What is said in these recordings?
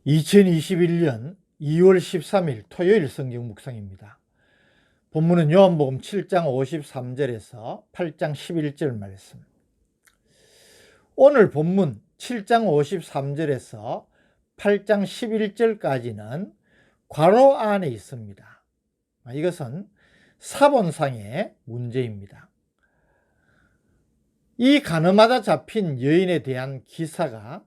2021년 2월 13일 토요일 성경 묵상입니다. 본문은 요한복음 7장 53절에서 8장 11절 말씀. 오늘 본문 7장 53절에서 8장 11절까지는 괄호 안에 있습니다. 이것은 사본상의 문제입니다. 이 가늠하다 잡힌 여인에 대한 기사가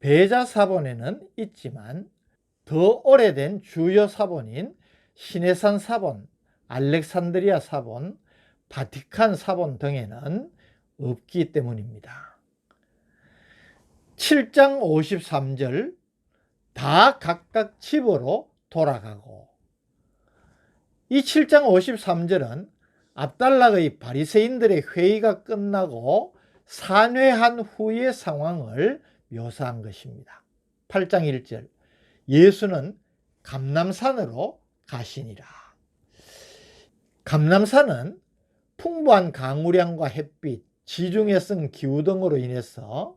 배자 사본에는 있지만 더 오래된 주요 사본인 시내산 사본, 알렉산드리아 사본, 바티칸 사본 등에는 없기 때문입니다. 7장 53절 다 각각 집으로 돌아가고, 이 7장 53절은 압달락의 바리새인들의 회의가 끝나고 산회한 후의 상황을 묘사한 것입니다. 8장 1절 예수는 감람산으로 가시니라. 감람산은 풍부한 강우량과 햇빛, 지중해 성 기후 등으로 인해서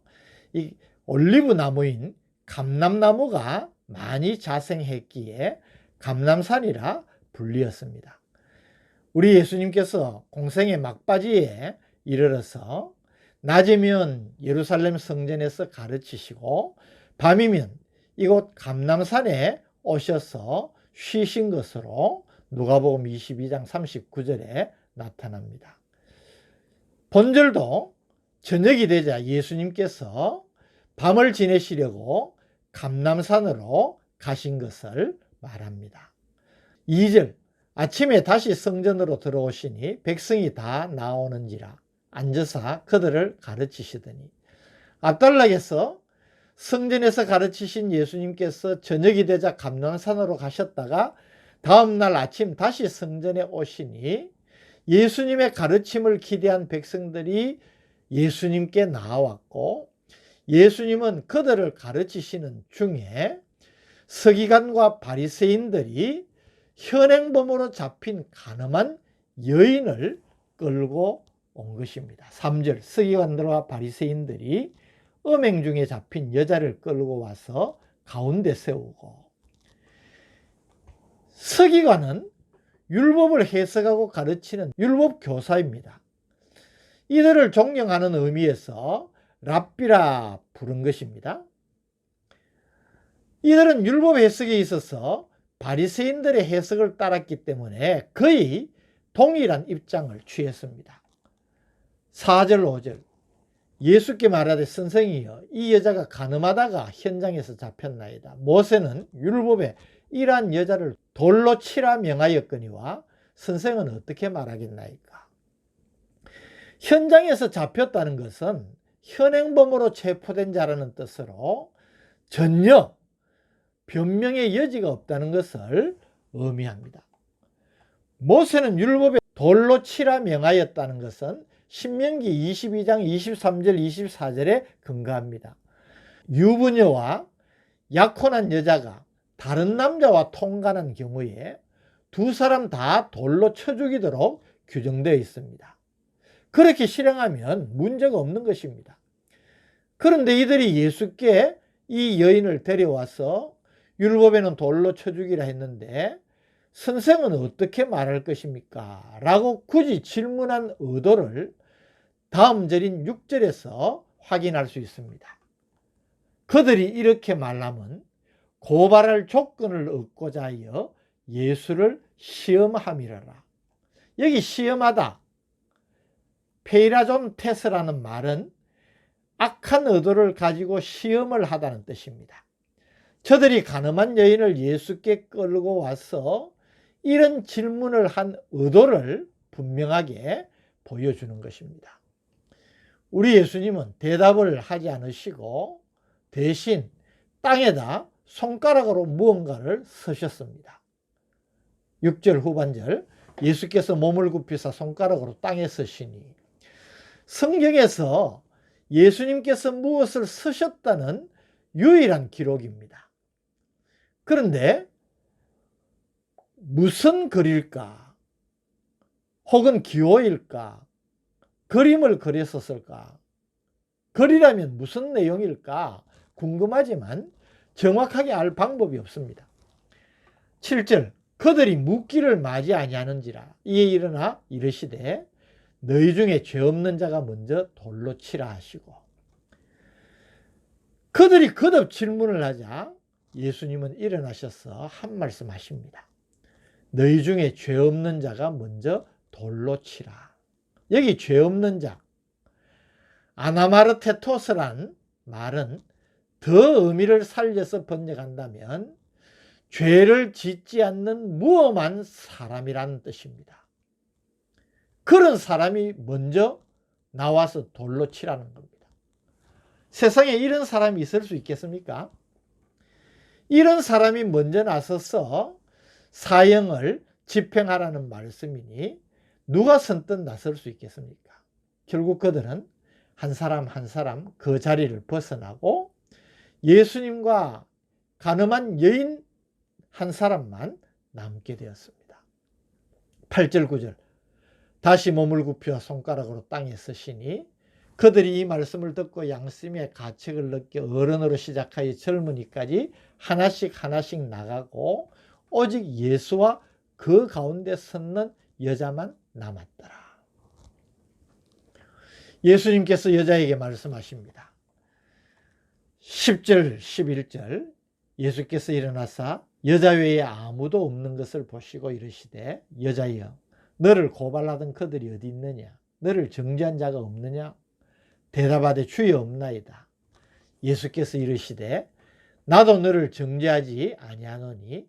이 올리브 나무인 감람나무가 많이 자생했기에 감람산이라 불리었습니다. 우리 예수님께서 공생의 막바지에 이르러서 낮이면 예루살렘 성전에서 가르치시고 밤이면 이곳 감람산에 오셔서 쉬신 것으로 누가복음 22장 39절에 나타납니다. 본절도 저녁이 되자 예수님께서 밤을 지내시려고 감람산으로 가신 것을 말합니다. 2절 아침에 다시 성전으로 들어오시니 백성이 다 나오는지라 앉으사 그들을 가르치시더니, 압달락에서 성전에서 가르치신 예수님께서 저녁이 되자 감람산으로 가셨다가 다음날 아침 다시 성전에 오시니 예수님의 가르침을 기대한 백성들이 예수님께 나왔고, 예수님은 그들을 가르치시는 중에 서기관과 바리새인들이 현행범으로 잡힌 간음한 여인을 끌고 온 것입니다. 3절 서기관들과 바리새인들이 음행 중에 잡힌 여자를 끌고 와서 가운데 세우고, 서기관은 율법을 해석하고 가르치는 율법 교사입니다. 이들을 존경하는 의미에서 랍비라 부른 것입니다. 이들은 율법 해석에 있어서 바리새인들의 해석을 따랐기 때문에 거의 동일한 입장을 취했습니다. 4절 5절 예수께 말하되 선생이여 이 여자가 간음하다가 현장에서 잡혔나이다. 모세는 율법에 이러한 여자를 돌로 치라 명하였거니와 선생은 어떻게 말하겠나이까. 현장에서 잡혔다는 것은 현행범으로 체포된 자라는 뜻으로 전혀 변명의 여지가 없다는 것을 의미합니다. 모세는 율법에 돌로 치라 명하였다는 것은 신명기 22장 23절 24절에 근거합니다. 유부녀와 약혼한 여자가 다른 남자와 통간한 경우에 두 사람 다 돌로 쳐 죽이도록 규정되어 있습니다. 그렇게 실행하면 문제가 없는 것입니다. 그런데 이들이 예수께 이 여인을 데려와서 율법에는 돌로 쳐 죽이라 했는데 선생은 어떻게 말할 것입니까? 라고 굳이 질문한 의도를 다음 절인 6절에서 확인할 수 있습니다. 그들이 이렇게 말하면 고발할 조건을 얻고자 하여 예수를 시험함이라라. 여기 시험하다, 페이라존 테스라는 말은 악한 의도를 가지고 시험을 하다는 뜻입니다. 저들이 간음한 여인을 예수께 끌고 와서 이런 질문을 한 의도를 분명하게 보여주는 것입니다. 우리 예수님은 대답을 하지 않으시고 대신 땅에다 손가락으로 무언가를 쓰셨습니다. 6절 후반절 예수께서 몸을 굽히사 손가락으로 땅에 쓰시니, 성경에서 예수님께서 무엇을 쓰셨다는 유일한 기록입니다. 그런데 무슨 글일까? 혹은 기호일까? 그림을 그렸었을까? 글이라면 무슨 내용일까? 궁금하지만 정확하게 알 방법이 없습니다. 7절 그들이 묻기를 맞이 아니하는지라 이에 일어나 이르시되 너희 중에 죄 없는 자가 먼저 돌로 치라 하시고, 그들이 거듭 질문을 하자 예수님은 일어나셔서 한 말씀 하십니다. 너희 중에 죄 없는 자가 먼저 돌로 치라. 여기 죄 없는 자, 아나마르테토스란 말은 더 의미를 살려서 번역한다면 죄를 짓지 않는 무엄한 사람이라는 뜻입니다. 그런 사람이 먼저 나와서 돌로 치라는 겁니다. 세상에 이런 사람이 있을 수 있겠습니까? 이런 사람이 먼저 나서서 사형을 집행하라는 말씀이니 누가 선뜻 나설 수 있겠습니까? 결국 그들은 한 사람 한 사람 그 자리를 벗어나고 예수님과 가늠한 여인 한 사람만 남게 되었습니다. 8절 9절 다시 몸을 굽혀 손가락으로 땅에 쓰시니 그들이 이 말씀을 듣고 양심의 가책을 느껴 어른으로 시작하여 젊은이까지 하나씩 하나씩 나가고 오직 예수와 그 가운데 섰는 여자만 남았더라. 예수님께서 여자에게 말씀하십니다. 10절 11절 예수께서 일어나사 여자 외에 아무도 없는 것을 보시고 이르시되 여자여 너를 고발하던 그들이 어디 있느냐? 너를 정죄한 자가 없느냐? 대답하되 주여 없나이다. 예수께서 이르시되 나도 너를 정죄하지 아니하노니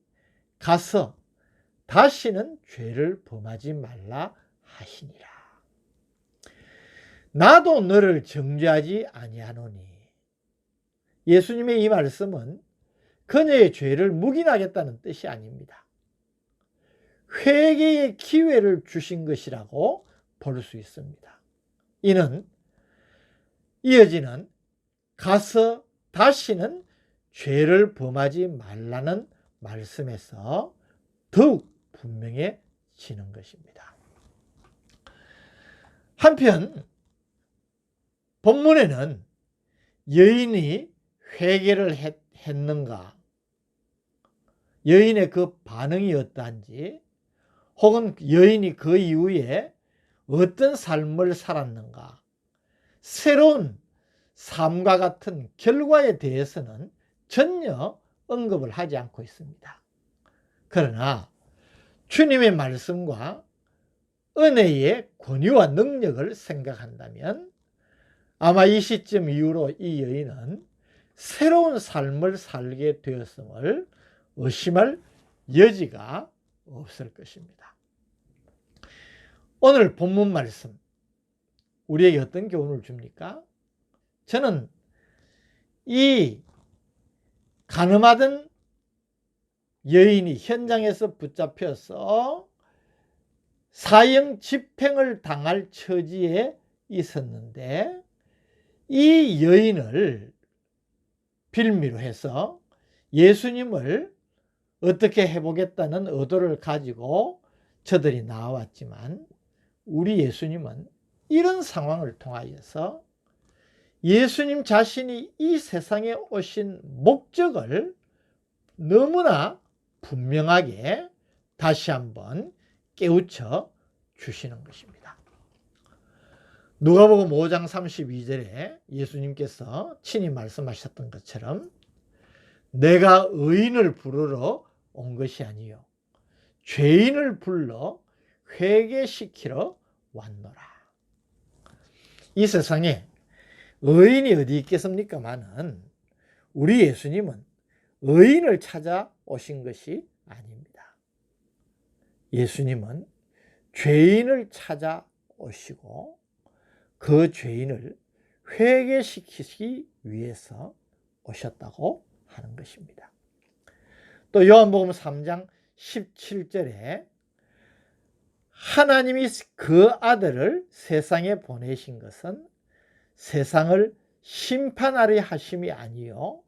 가서 다시는 죄를 범하지 말라 하시니라. 나도 너를 정죄하지 아니하노니, 예수님의 이 말씀은 그녀의 죄를 묵인하겠다는 뜻이 아닙니다. 회개의 기회를 주신 것이라고 볼 수 있습니다. 이는 이어지는 가서 다시는 죄를 범하지 말라는 말씀에서 더욱 분명해지는 것입니다. 한편 본문에는 여인이 회개를 했는가, 여인의 그 반응이 어떠한지, 혹은 여인이 그 이후에 어떤 삶을 살았는가, 새로운 삶과 같은 결과에 대해서는 전혀 언급을 하지 않고 있습니다. 그러나 주님의 말씀과 은혜의 권위와 능력을 생각한다면 아마 이 시점 이후로 이 여인은 새로운 삶을 살게 되었음을 의심할 여지가 없을 것입니다. 오늘 본문 말씀 우리에게 어떤 교훈을 줍니까? 저는 이 간음하던 여인이 현장에서 붙잡혀서 사형 집행을 당할 처지에 있었는데 이 여인을 빌미로 해서 예수님을 어떻게 해보겠다는 의도를 가지고 저들이 나왔지만, 우리 예수님은 이런 상황을 통하여서 예수님 자신이 이 세상에 오신 목적을 너무나 분명하게 다시 한번 깨우쳐 주시는 것입니다. 누가복음 5장 32절에 예수님께서 친히 말씀하셨던 것처럼 내가 의인을 부르러 온 것이 아니요 죄인을 불러 회개시키러 왔노라. 이 세상에 의인이 어디 있겠습니까마는 우리 예수님은 의인을 찾아오신 것이 아닙니다. 예수님은 죄인을 찾아오시고 그 죄인을 회개시키기 위해서 오셨다고 하는 것입니다. 또 요한복음 3장 17절에 하나님이 그 아들을 세상에 보내신 것은 세상을 심판하려 하심이 아니요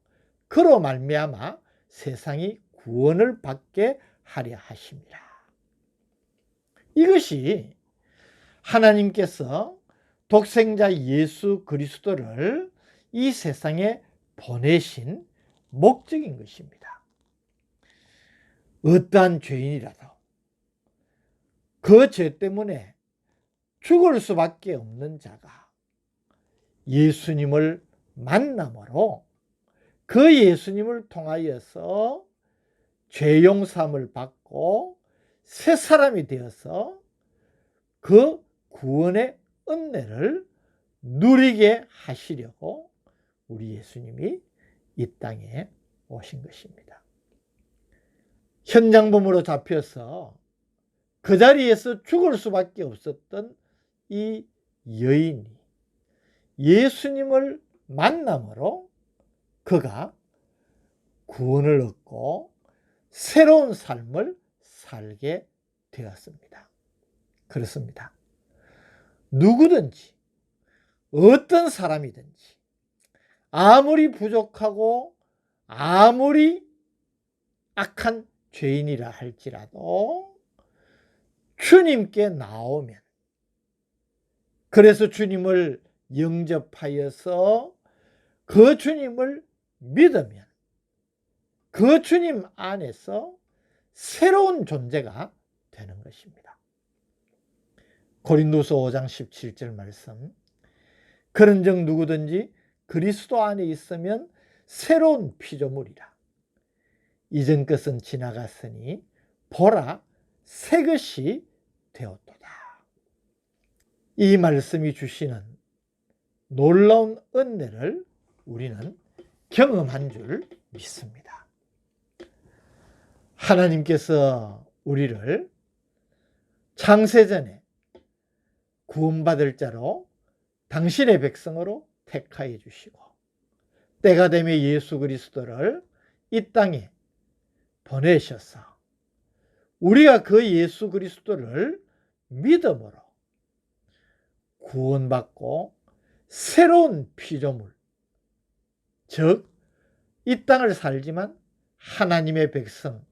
그로 말미암아 세상이 구원을 받게 하려 하심이라. 이것이 하나님께서 독생자 예수 그리스도를 이 세상에 보내신 목적인 것입니다. 어떠한 죄인이라도 그 죄 때문에 죽을 수밖에 없는 자가 예수님을 만남으로 그 예수님을 통하여서 죄 용서함을 받고 새 사람이 되어서 그 구원의 은혜를 누리게 하시려고 우리 예수님이 이 땅에 오신 것입니다. 현장범으로 잡혀서 그 자리에서 죽을 수밖에 없었던 이 여인이 예수님을 만남으로 그가 구원을 얻고 새로운 삶을 살게 되었습니다. 그렇습니다. 누구든지 어떤 사람이든지 아무리 부족하고 아무리 악한 죄인이라 할지라도 주님께 나오면, 그래서 주님을 영접하여서 그 주님을 믿으면 그 주님 안에서 새로운 존재가 되는 것입니다. 고린도서 5장 17절 말씀, 그런즉 누구든지 그리스도 안에 있으면 새로운 피조물이라. 이전 것은 지나갔으니 보라 새 것이 되었도다. 이 말씀이 주시는 놀라운 은혜를 우리는 경험한 줄 믿습니다. 하나님께서 우리를 창세전에 구원받을 자로 당신의 백성으로 택하여 주시고 때가 되면 예수 그리스도를 이 땅에 보내셔서 우리가 그 예수 그리스도를 믿음으로 구원받고 새로운 피조물, 즉 이 땅을 살지만 하나님의 백성,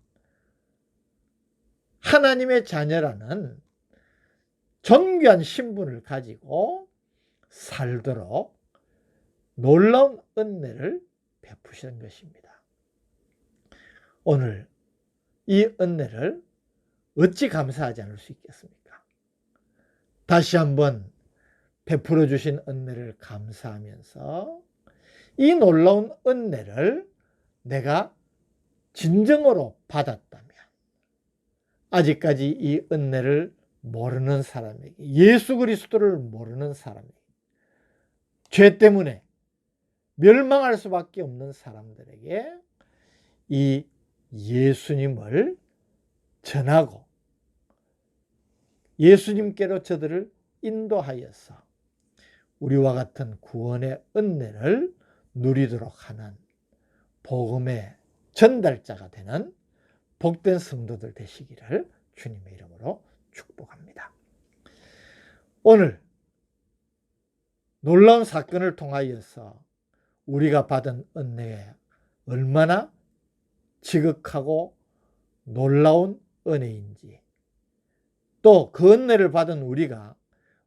하나님의 자녀라는 존귀한 신분을 가지고 살도록 놀라운 은혜를 베푸시는 것입니다. 오늘 이 은혜를 어찌 감사하지 않을 수 있겠습니까? 다시 한번 베풀어 주신 은혜를 감사하면서 이 놀라운 은혜를 내가 진정으로 받았다면, 아직까지 이 은혜를 모르는 사람에게, 예수 그리스도를 모르는 사람에게, 죄 때문에 멸망할 수밖에 없는 사람들에게 이 예수님을 전하고 예수님께로 저들을 인도하여서 우리와 같은 구원의 은혜를 누리도록 하는 복음의 전달자가 되는 복된 성도들 되시기를 주님의 이름으로 축복합니다. 오늘 놀라운 사건을 통하여서 우리가 받은 은혜에 얼마나 지극하고 놀라운 은혜인지, 또 그 은혜를 받은 우리가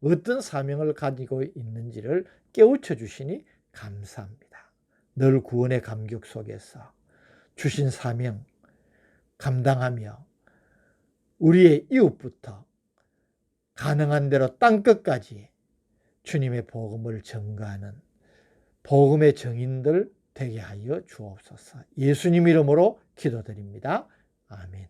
어떤 사명을 가지고 있는지를 깨우쳐 주시니 감사합니다. 늘 구원의 감격 속에서 주신 사명 감당하며 우리의 이웃부터 가능한 대로 땅끝까지 주님의 복음을 전가하는 복음의 증인들 되게 하여 주옵소서. 예수님 이름으로 기도드립니다. 아멘.